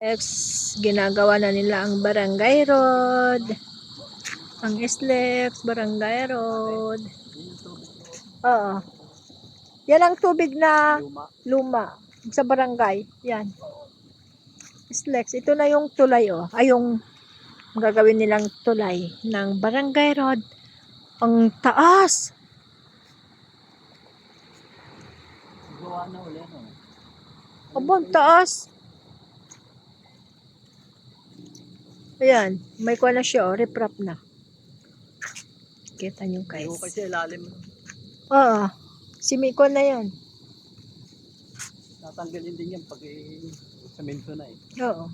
Ex, ginagawa na nila ang barangay road. Ang SLEX, barangay road. Oo. Yan ang tubig na luma sa barangay. Yan. SLEX. Ito na yung tulay, oh. Ay, yung gagawin nilang tulay ng barangay road. Ang taas. Gawa na ulit, no? Abang taas. Ayan, may kuha na siya, oh, riprap na. Kita nyo guys. Hindi ko kasi ilalim. Oo, simiko na yan. Tatanggalin din yan pag semento na eh. Oo.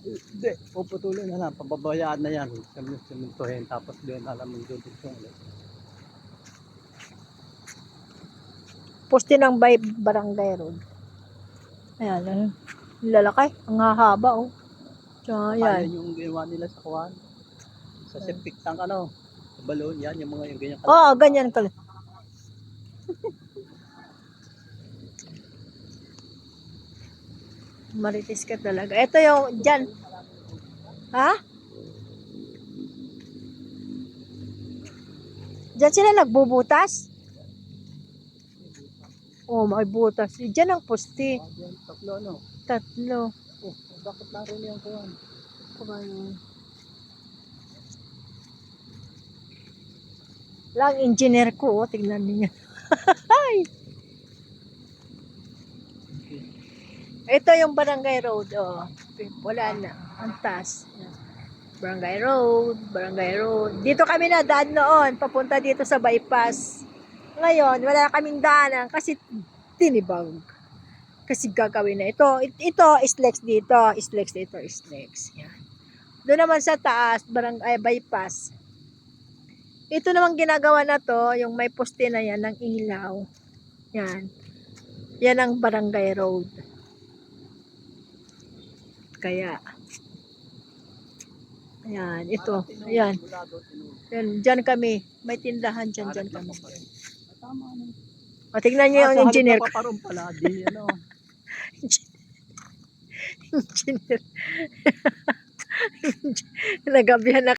Hindi, puputulin na lang. Pababayaan na yan. Sementohin. Tapos doon alam mo doon ulit. Poste ng barangay road. Ayan, lalaki. Ang hahaba, oh. Kaya Ayan. yung ginawa nila sa kuwan. Sa septic tank ano. Sa balon yan. Yung mga yung ganyan. Oo, ganyan pala. Maritis ka talaga. Ito yung dyan. Ha? Dyan sila nagbubutas? Oh, may butas. Dyan ang poste. Tatlo ano. Tatlo. Oh, bakit naroon yung kuwan? Lang engineer ko, oh, tignan niyo. Ito yung barangay road, oh. Wala na, ang taas. Barangay road, barangay road. Dito kami na daan noon, papunta dito sa bypass. Ngayon, wala kaming daanan kasi tinibag. Kasi gagawin na ito. Ito, SLEX dito. SLEX dito, SLEX. Yan. Doon naman sa taas, barangay bypass. Ito naman ginagawa na to, yung may poste na yan ng ilaw. Yan. Yan ang barangay road. Kaya, ayan, ito. Ayan. Yan, dyan kami. May tindahan dyan, dyan kami. O, tignan nyo yung engineer ko. Paparoon pala. Di ano. Engineer. Nagabihan na